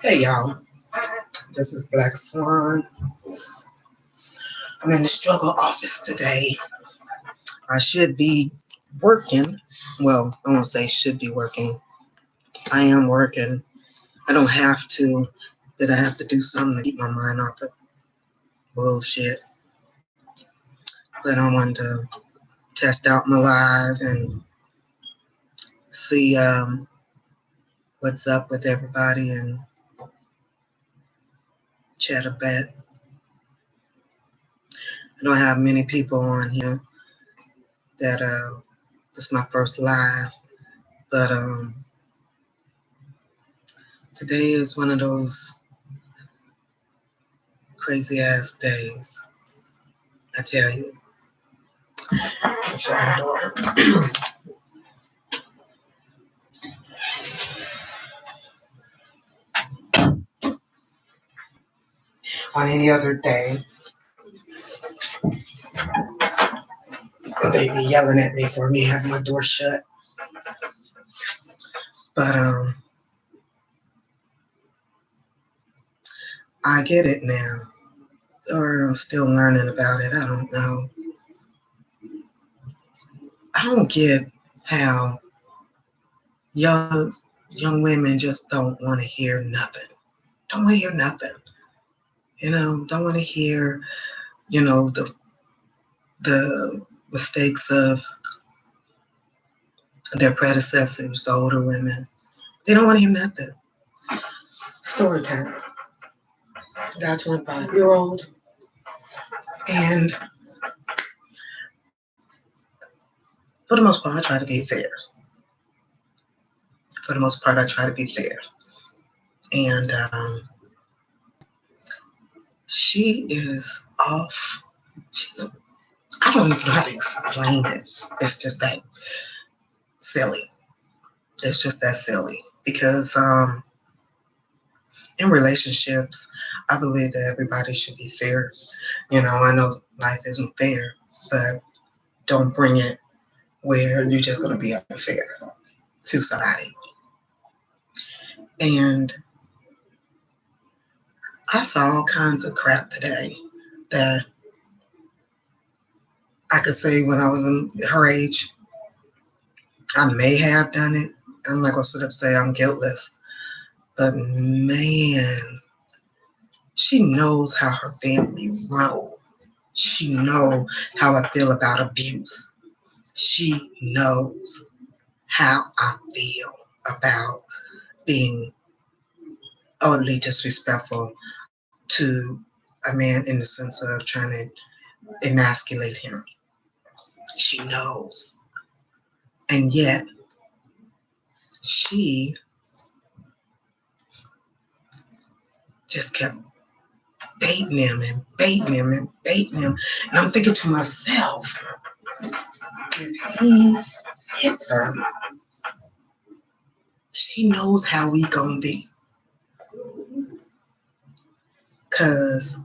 Hey y'all, this is Black Swan. I'm in the struggle office today. I should be working. Well, I won't say should be working. I am working. I don't have to, but I have to do something to keep my mind off of bullshit. But I wanted to test out my live and see what's up with everybody and chat a bit. I don't have many people on here that this is my first live, but today is one of those crazy ass days. I tell you. Shut my door. On any other day, they'd be yelling at me for me having my door shut. But I get it now. Or I'm still learning about it. I don't know. I don't get how young women just don't want to hear nothing. Don't want to hear nothing. Don't want to hear, the mistakes of their predecessors, the older women. They don't want to hear nothing. Story time. Got a 25-year-old, and for the most part, I try to be fair. For the most part, I try to be fair. And she is off. I don't even know how to explain it. It's just that silly. It's just that silly. Because in relationships, I believe that everybody should be fair. I know life isn't fair, but don't bring it where you're just going to be unfair to somebody. And I saw all kinds of crap today that I could say when I was in her age, I may have done it. I'm not going to sit up and say I'm guiltless. But man, she knows how her family rolls. She knows how I feel about abuse. She knows how I feel about being utterly disrespectful to a man in the sense of trying to emasculate him. She knows. And yet, she just kept baiting him and baiting him and baiting him. And I'm thinking to myself, if he hits her, she knows how we gonna be. Because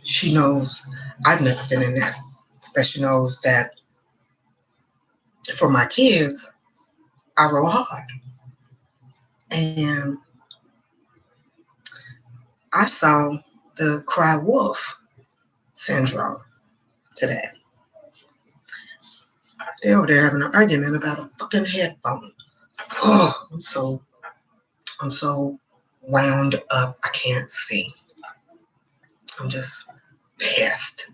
she knows I've never been in that. But she knows that for my kids, I roll hard. And I saw the cry wolf syndrome today. They were there having an argument about a fucking headphone. Oh, I'm so wound up I can't see. I'm just pissed.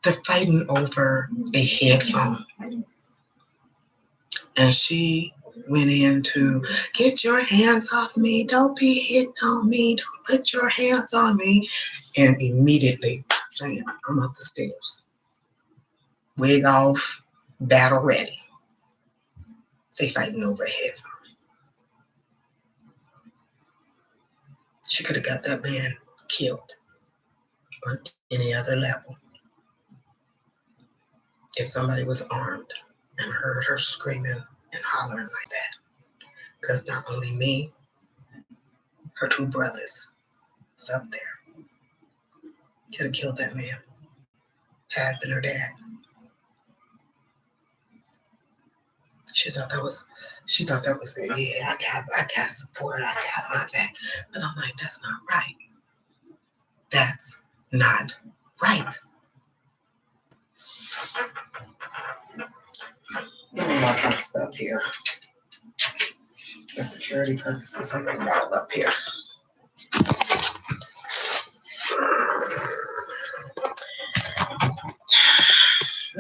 They're fighting over a headphone. And she went in to get your hands off me. Don't be hitting on me. Don't put your hands on me. And immediately, bam, I'm up the stairs. Wig off, battle ready. They fighting over a headphone. She could have got that man killed on any other level if somebody was armed and heard her screaming and hollering like that. Because not only me, her two brothers was up there. Could have killed that man. Had been her dad. She thought that was it. Yeah, I got support. I got my back. But I'm like, that's not right. That's not right. Let me lock my stuff here. For security purposes, I'm gonna roll up here.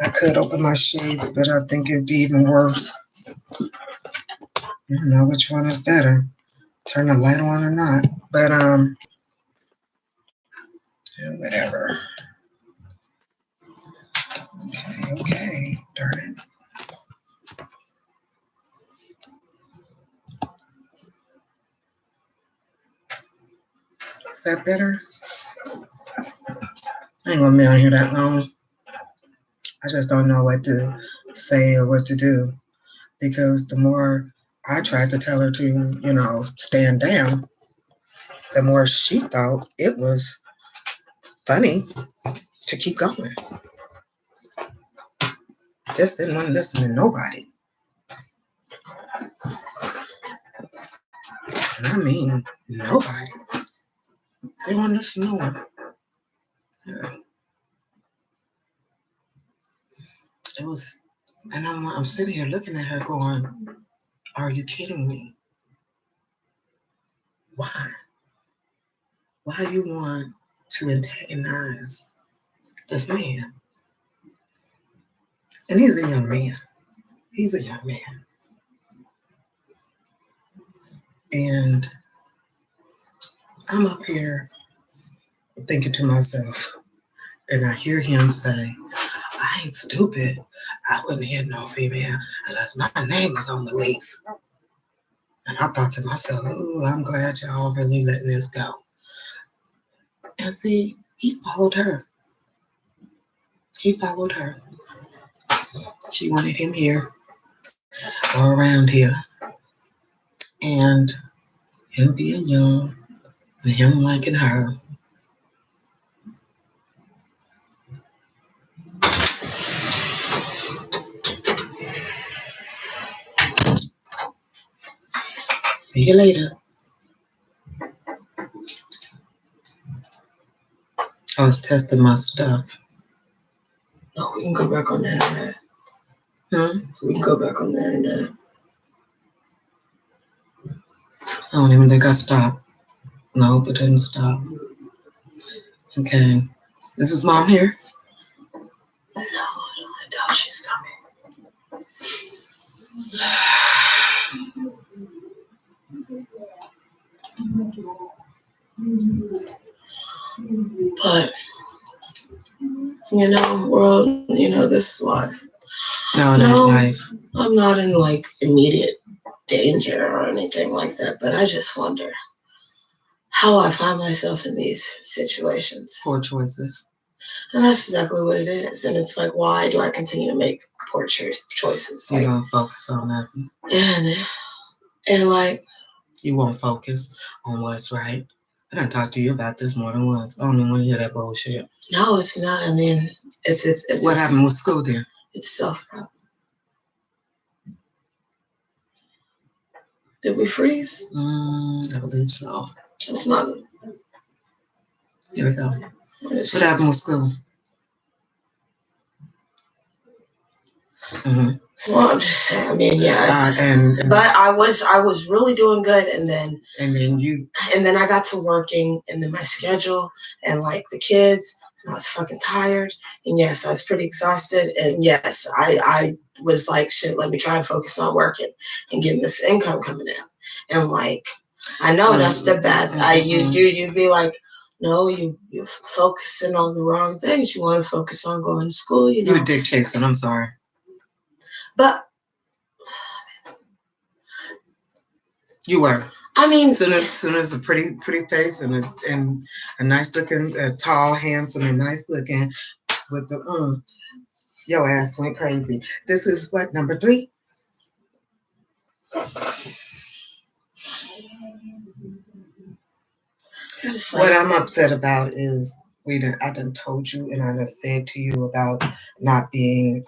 I could open my shades, but I think it'd be even worse. I don't know which one is better. Turn the light on or not. But yeah, whatever. Okay. Darn it. Is that better? I ain't gonna be on here that long. I just don't know what to say or what to do. Because the more I tried to tell her to, stand down, the more she thought it was funny to keep going. Just didn't want to listen to nobody. And I mean nobody. They want to listen to no one. Yeah. It was, and I'm sitting here looking at her going, are you kidding me? Why? Why you want to antagonize this man? And he's a young man. He's a young man. And I'm up here thinking to myself, and I hear him say, I ain't stupid. I wouldn't hit no female unless my name is on the lease. And I thought to myself, oh, I'm glad y'all really letting this go. And see, he followed her. He followed her. She wanted him here or around here. And him being young and him liking her. See you later. I was testing my stuff. No, we can go back on the internet. We can go back on the internet. I don't even think I stopped. No, but didn't stop. Okay. This is Mom here? No, I doubt she's coming. But, world, this is life. No, it ain't life. I'm not in, immediate danger or anything like that, but I just wonder how I find myself in these situations. Poor choices. And that's exactly what it is. And it's like, why do I continue to make poor choices? You don't focus on that. And you won't focus on what's right. I done talked to you about this more than once. I don't even want to hear that bullshit. No, it's not. I mean, it's what happened with school then? It's self-problem. Did we freeze? I believe so. It's not. Here we go. What happened with school? Well, I'm just saying. I mean, yeah. But I was really doing good, and then I got to working, and then my schedule, and the kids, and I was fucking tired, and yes, I was pretty exhausted, and yes, I was like, shit, let me try and focus on working and getting this income coming in, and I know that's the bad. You'd be like, no, you're focusing on the wrong things. You want to focus on going to school. You were dick chasing. I'm sorry. But you were. I mean, soon as a pretty face and a nice looking, tall, handsome, and nice looking, with the your ass went crazy. This is what, number 3? What I'm upset about is I done told you and I done said to you about not being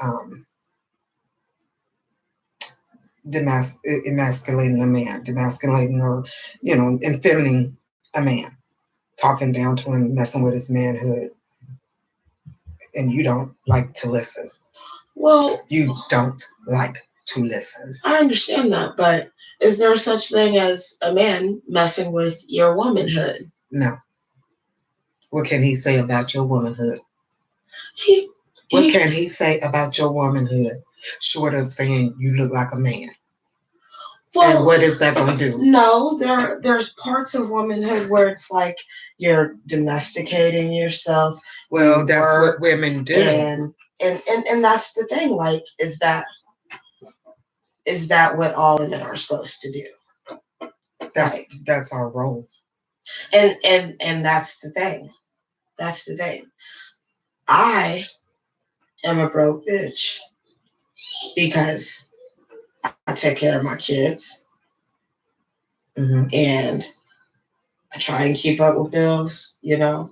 emasculating a man, demasculating or, effeminating a man, talking down to him, messing with his manhood, and you don't like to listen. Well, you don't like to listen. I understand that, but is there such thing as a man messing with your womanhood? No. What can he say about your womanhood? He What can he say about your womanhood, short of saying you look like a man? Well, and what is that going to do? No, there's parts of womanhood where it's like you're domesticating yourself. Well, that's what women do. And that's the thing. Like, is that what all women are supposed to do? That's our role. And that's the thing. That's the thing. I am a broke bitch because I take care of my kids. Mm-hmm. And I try and keep up with bills, and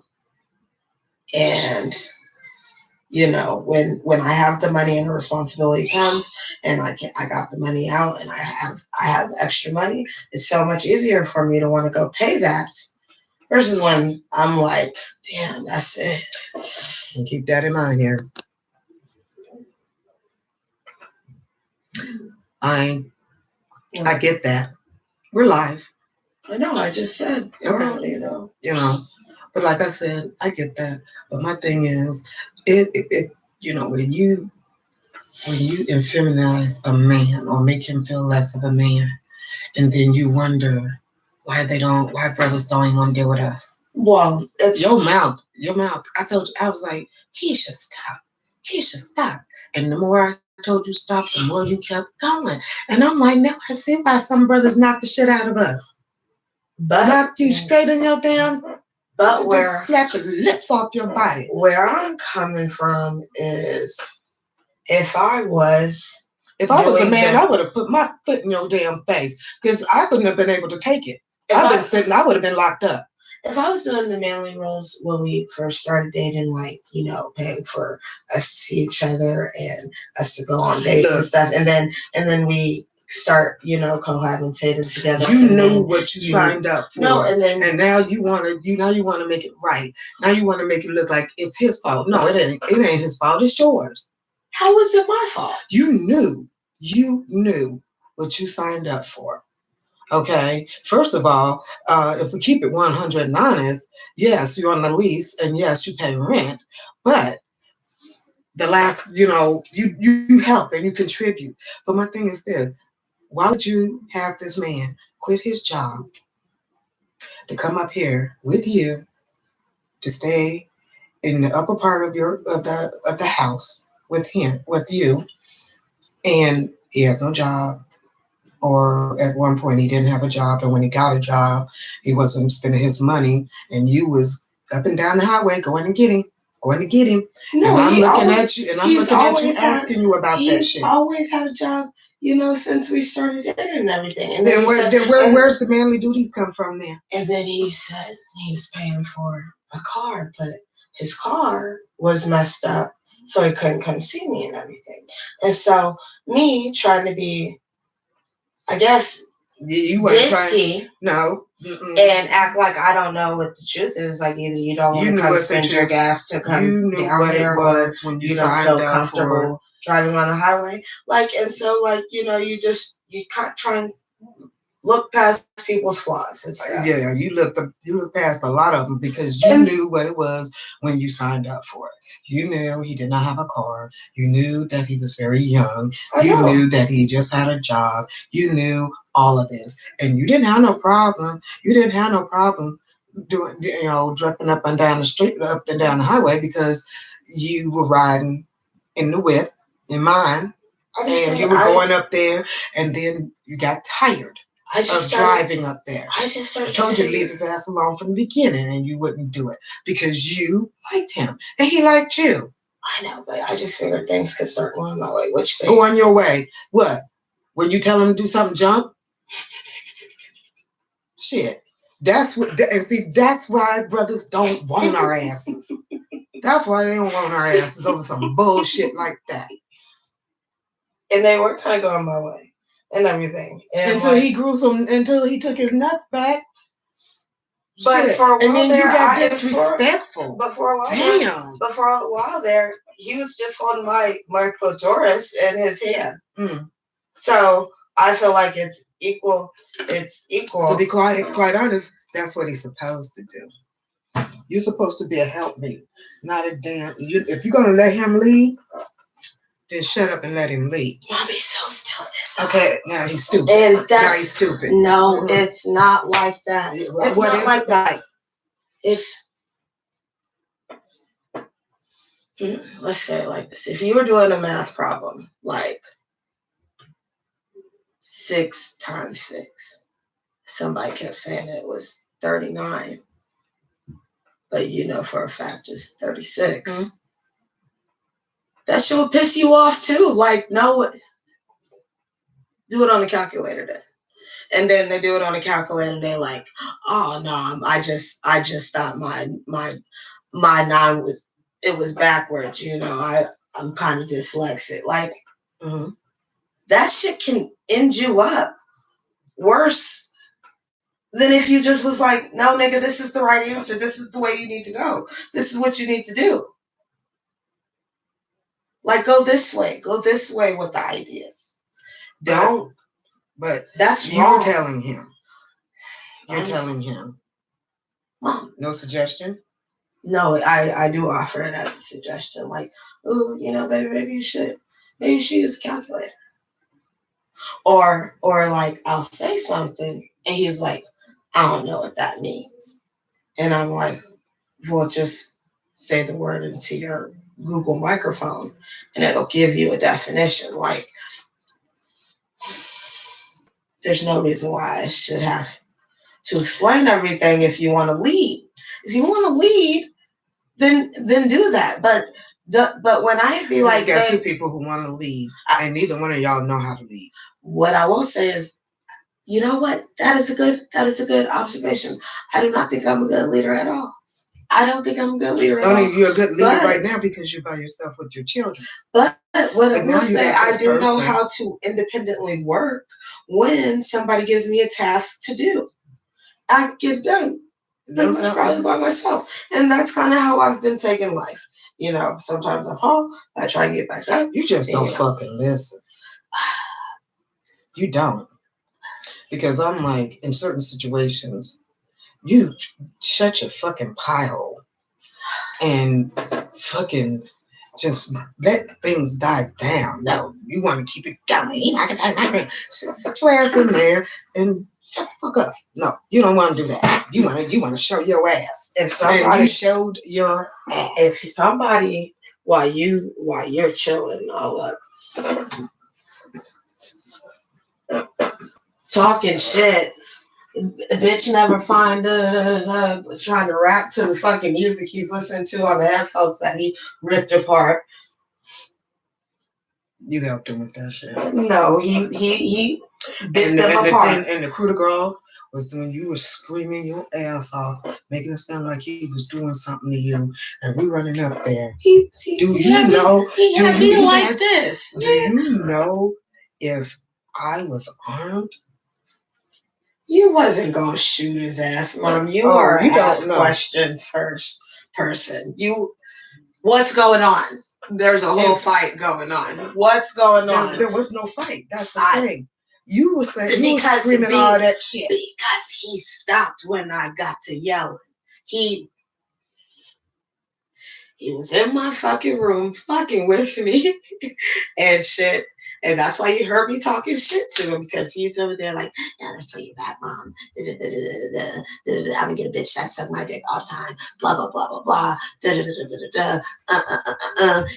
when I have the money and the responsibility comes and I got the money out and I have extra money, it's so much easier for me to want to go pay that versus when I'm like, damn, that's it. And keep that in mind here. I get that. We're live. I know, I just said, okay. But like I said, I get that. But my thing is, when you effeminize a man or make him feel less of a man, and then you wonder why brothers don't even want to deal with us. Well, it's your mouth. I told you, I was like, Keisha, stop. And the more I told you stop, the more you kept going. And I'm like, now I see why some brothers knock the shit out of us. But knock you straight in your damn. But where just slap the lips off your body. Where I'm coming from is, if I was a man, I would have put my foot in your damn face because I wouldn't have been able to take it. I would have been locked up. If I was doing the manly roles when we first started dating, like, paying for us to see each other and us to go on dates and stuff, and then we start, cohabitating together. You knew what you signed up for. No, and now you want to make it right. Now you want to make it look like it's his fault. No, it ain't. It ain't his fault. It's yours. How was it my fault? You knew what you signed up for. Okay. First of all, if we keep it 100 and honest, yes, you're on the lease, and yes, you pay rent, but the last, you help and you contribute. But my thing is this: why would you have this man quit his job to come up here with you to stay in the upper part of the house with you, and he has no job? Or at one point he didn't have a job, and when he got a job, he wasn't spending his money, and you was up and down the highway going to get him. No, and I'm looking at you, asking you about that shit. He's always had a job, since we started dating and everything. And then where's the manly duties come from there? And then he said he was paying for a car, but his car was messed up, so he couldn't come see me and everything. And so me trying to be, I guess, you weren't trying. No. Mm-mm. And act like I don't know what the truth is. Like, either you don't want to come spend your gas to come down what here, it was when you don't feel signed comfortable driving on the highway. Like, and so, like, you can't try and look past people's flaws and stuff. Yeah, you look past a lot of them because you knew what it was when you signed up for it. You knew he did not have a car. You knew that he was very young. You knew that he just had a job. You knew all of this, and you didn't have no problem. You didn't have no problem doing, driving up and down the street, up and down the highway, because you were riding in the whip, in mine, and you were going up there, and then you got tired of driving up there. I just started. I told you to leave his ass alone from the beginning, and you wouldn't do it because you liked him and he liked you. I know, but I just figured things could start going my way. Which thing? Going your way? What? When you tell him to do something, jump? Shit. That's what, and see, that's why brothers don't want our asses. That's why they don't want our asses over some bullshit like that. And they were kind of going my way and everything. And until he grew some, until he took his nuts back. But Shit. for a while and then there, you got disrespectful. But for a while, damn. But for a while there, he was just holding my clitoris in his hand. Mm. So I feel like it's equal. It's equal. To be quite honest, that's what he's supposed to do. You're supposed to be a helpmate, not a damn. If you're gonna let him lead, then shut up and let him lead. Mommy's so stupid. Okay, now he's stupid. And that's, now he's stupid. No, it's not like that. It's what not like that. Like? Let's say it like this. If you were doing a math problem, like 6 times 6, somebody kept saying it was 39, but you know for a fact it's 36. Mm-hmm. That shit would piss you off too. Like, no, do it on the calculator then. And then they do it on the calculator and they're like, oh no, I just thought my 9 was backwards, you know. I'm kind of dyslexic. Like, mm-hmm. That shit can end you up worse than if you just was like, no, nigga, this is the right answer. This is the way you need to go. This is what you need to do. Like, go this way with the ideas. Don't. But that's you're wrong. telling him. You're telling him. Mom. No suggestion? No, I do offer it as a suggestion. Like, oh, you know, baby, maybe you should use a calculator. Or like, I'll say something and he's like, I don't know what that means. And I'm like, well, just say the word into your Google microphone and it'll give you a definition. Like, there's no reason why I should have to explain everything if you want to lead. If you want to lead, then do that. But when I be like, you got 2 people who want to lead, and neither one of y'all know how to lead. What I will say is, you know what? That is a good observation. I do not think I'm a good leader at all. I don't think I'm a good leader at all. You're a good leader right now because you're by yourself with your children. But what I will say, I do know how to independently work when somebody gives me a task to do. I get it done. Probably by myself. And that's kind of how I've been taking life. You know, sometimes I fall, I try and get back up. You just don't fucking listen. You don't. Because I'm like, in certain situations, you shut your fucking pie hole and fucking just let things die down. No, you want to keep it going. Shut your ass in there and shut the fuck up. No, you don't want to do that. You want to show your ass. And you showed your ass. If somebody, while you're chilling all up, talking shit, bitch never find trying to rap to the fucking music he's listening to on the headphones that he ripped apart. You helped him with that shit. No, he bit them apart. And the coup de girl was doing, you were screaming your ass off, making it sound like he was doing something to you, and we running up there. He had me like this. Do you know if I was armed? You wasn't gonna shoot his ass, Mom. You are an ask questions first person. What's going on? There's a whole fight going on. What's going on? There was no fight. That's the thing. You were saying, you were screaming all that shit. Because he stopped when I got to yelling. He was in my fucking room fucking with me and shit. And that's why you heard me talking shit to him, because he's over there like, yeah, that's why you're back, Mom. I'm gonna get a bitch that suck my dick all the time. Blah, blah, blah, blah, blah.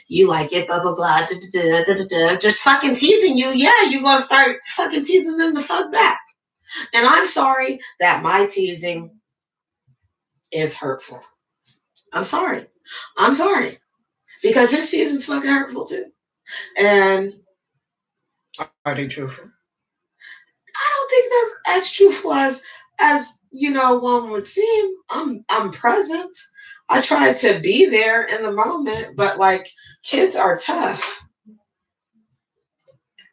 You like it, blah, blah, blah. Just fucking teasing you. Yeah, you're gonna start fucking teasing them the fuck back. And I'm sorry that my teasing is hurtful. I'm sorry. Because his teasing's fucking hurtful too. And are they truthful? I don't think they're as truthful as one would seem, I'm present. I try to be there in the moment, but like kids are tough,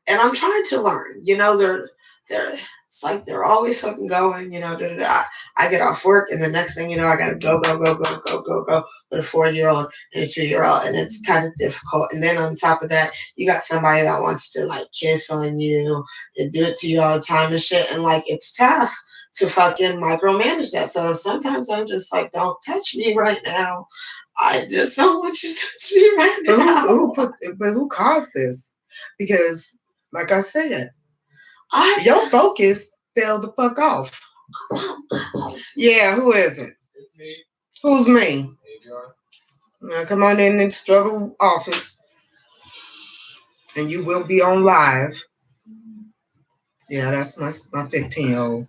and I'm trying to learn. They're it's like they're always fucking going. Da, da, da. I get off work, and the next thing you know, I gotta go with a 4-year-old and a 2-year-old, and it's kind of difficult. And then on top of that, you got somebody that wants to like kiss on you and do it to you all the time and shit, and like it's tough to fucking micromanage that. So sometimes I'm just like, don't touch me right now. I just don't want you to touch me right now. But who caused this? Because, like I said, your focus fell the fuck off. Yeah, who is it? It's me. Who's me? Adrian. Now come on in the struggle office, and you will be on live. Yeah, that's my 15-year-old.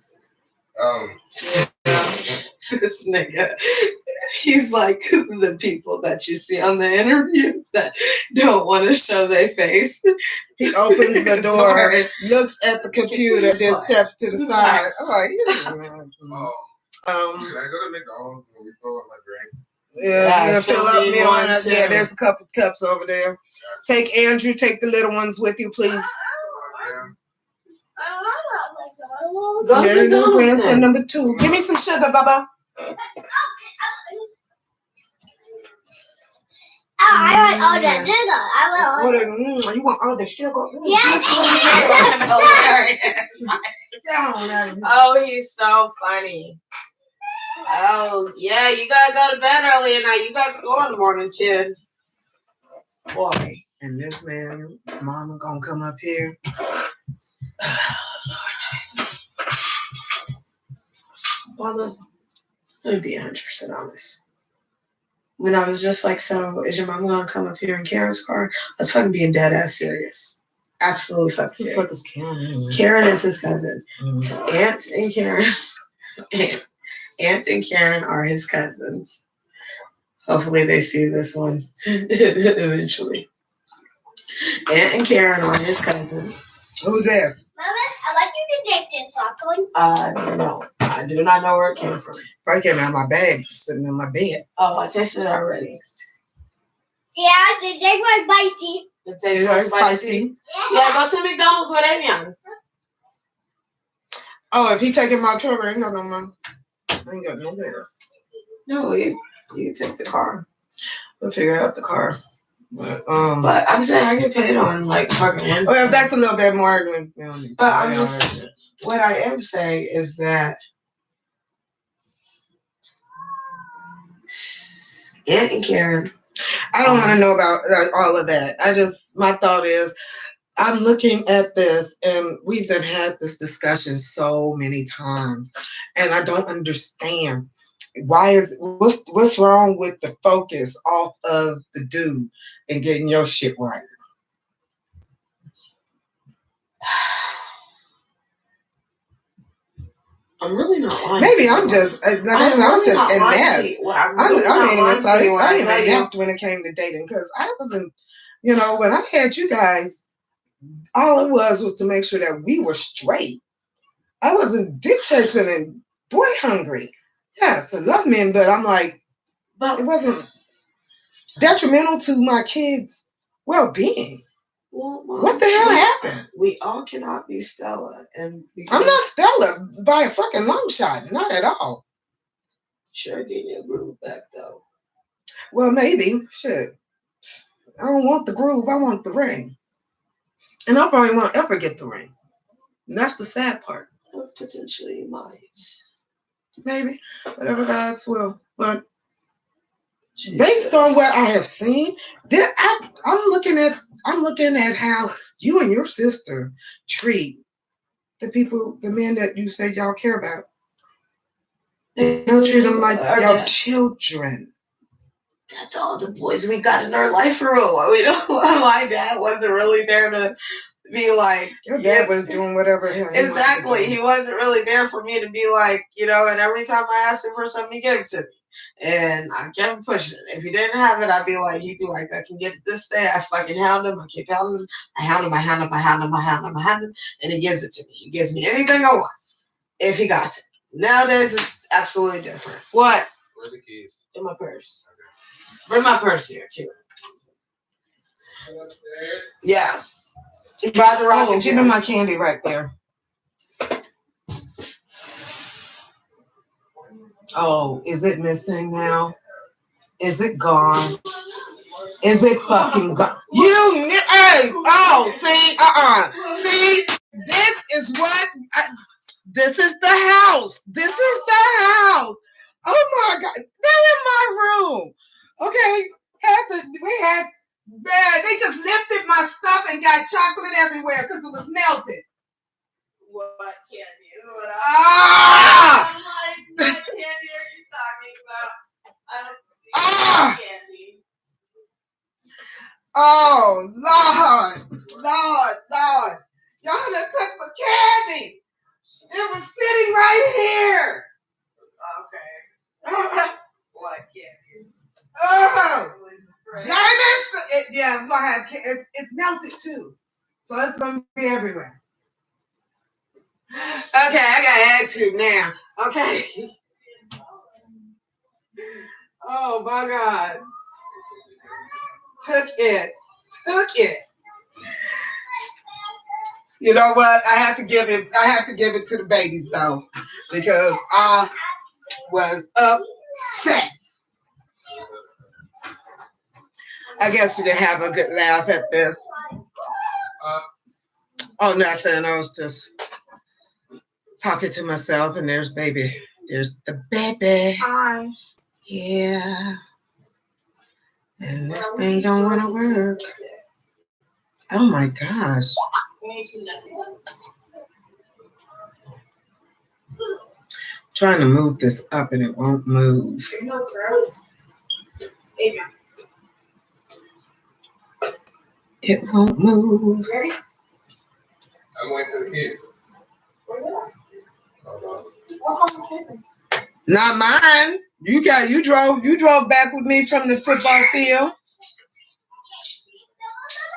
This nigga, he's like the people that you see on the interviews that don't want to show their face. He opens the door, looks at the computer, then steps to the side. I'm like, Can I go to McDonald's when we fill up my drink? Yeah, fill up me one. Yeah, there's a couple cups over there. Take Andrew, take the little ones with you, please. There you go, grandson number 2. Give me some sugar, Bubba. I want all the sugar. You want all the sugar? Yes. Oh, he's so funny. Oh, yeah, you gotta go to bed early at night. You got school in the morning, kid. Boy. And this man, mama gonna come up here. Lord Jesus. Mama, let me be 100% honest. When I was just like, so is your mom gonna come up here in Karen's car? I was fucking being dead ass serious. Absolutely fucking serious. Who the fuck is Karen anyway? Karen is his cousin. Aunt and Karen are his cousins. Hopefully they see this one eventually. Aunt and Karen are his cousins. Who's this? Mama, I like you to take this popcorn. No. I do not know where it came from. Probably came out of my bag, sitting in my bed. Oh, I tasted it already. Yeah, the egg was spicy. The taste was spicy. Yeah, go to McDonald's with Avion. Oh, if he taking my truck, I ain't got no money. I ain't got no gas. No, you can take the car. We'll figure out the car. But I'm saying I get paid on like fucking Wednesday. Well, that's a little bit more. But I'm just, what I am saying is that Aunt and Karen. I don't want to know about all of that. My thought is, I'm looking at this, and we've done had this discussion so many times, and I don't understand what's wrong with the focus off of the dude and getting your shit right. I'm really not lying. Maybe I'm just inept. I ain't inept when it came to dating, because I wasn't, when I had you guys, all it was to make sure that we were straight. I wasn't dick chasing and boy hungry. Yes, I love men, but I'm like, it wasn't detrimental to my kids' well-being. Well, Mom, what the hell happened? We all cannot be Stella, and I'm not Stella by a fucking long shot, not at all. Sure, get your groove back though. Well, maybe. Shit, I don't want the groove. I want the ring, and I probably won't ever get the ring. And that's the sad part. Potentially, you might. Maybe, whatever God's will, but. Jesus. Based on what I have seen, I'm looking at how you and your sister treat the men that you say y'all care about. They don't treat them like your children. That's all the boys we got in our life for real. We don't. My dad wasn't really there to be like. Your dad was doing whatever. Exactly, he wasn't really there for me to be like, and every time I asked him for something, he gave it to me. And I kept pushing it. If he didn't have it, he'd be like, I can get it this day. I fucking hound him. I keep hounding him. I hound him, and he gives it to me. He gives me anything I want if he got it. Nowadays, it's absolutely different. What? Where are the keys? In my purse. Bring my purse here, too. Upstairs. Yeah. By the rocket. Oh, give me my candy right there. Oh, is it missing now? Is it gone? Is it fucking gone? Hey, oh, see, see, this is what, this is the house. This is the house. Oh my God, they're in my room. Okay, man, they just lifted my stuff and got chocolate everywhere because it was melted. What candy is what Ah! I'm like, what candy are you talking about? I don't see Ah! candy. Oh, Lord. Y'all done took my candy. It was sitting right here. Okay. What candy? Oh, James, yeah, it's gonna have, it's melted too, so it's gonna be everywhere. Okay, I got attitude now. Okay. Oh my God. Took it. You know what? I have to give it to the babies though, because I was upset. I guess we can have a good laugh at this. Oh, nothing. I was just talking to myself, and there's baby. There's the baby. Hi. Yeah. And this thing don't want to work. Oh my gosh. Trying to move this up and it won't move. It won't move. I'm waiting for the kids. Not mine. You drove back with me from the football field.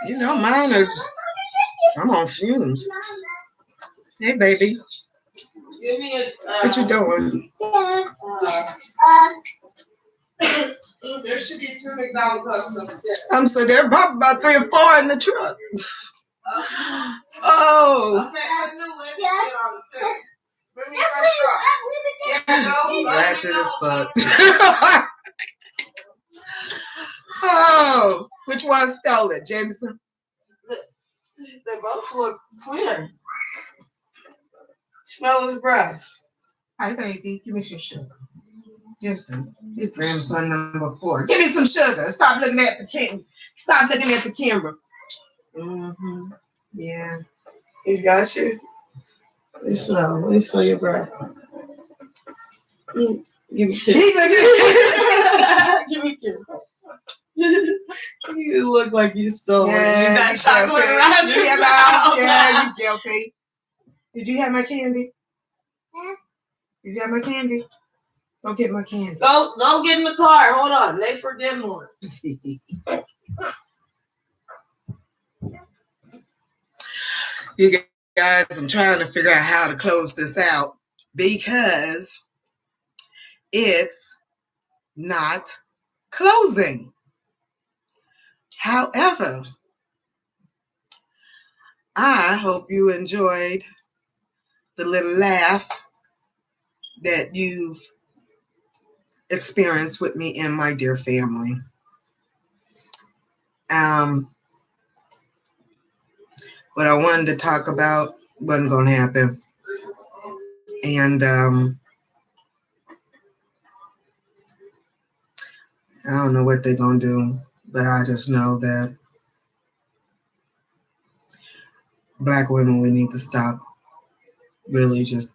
You know mine is, I'm on fumes. Hey baby. Give me a. What you doing? There should be 2 McDonald's cups upstairs. So there are probably about 3 or 4 in the truck. Oh. Okay, I knew let's get on the table. Bring me fresh fries. Yeah, go. Ratchet as fuck. Oh, which one stole it, Jameson? They both look clear. Smell his breath. Hi, baby. Give me some sugar. Just your grandson number 4. Give me some sugar. Stop looking at the camera. Stop looking at the camera. Mm-hmm. Yeah. He got you. Let me smell your breath. Give me a kiss. Give me a kiss. You look like you stole it. You got chocolate around your mouth. Yeah, you guilty. Did you have my candy? Did you have my candy? Go get my candy. Go get in the car. Hold on. They forget more. You guys, I'm trying to figure out how to close this out because it's not closing. However, I hope you enjoyed the little laugh that you've experienced with me and my dear family. What I wanted to talk about wasn't going to happen. And I don't know what they're going to do, but I just know that Black women, we need to stop really just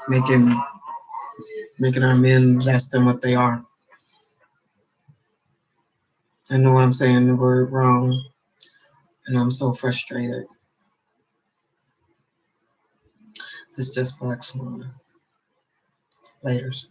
making our men less than what they are. I know I'm saying the word wrong, and I'm so frustrated. It's just Black Swan. Laters.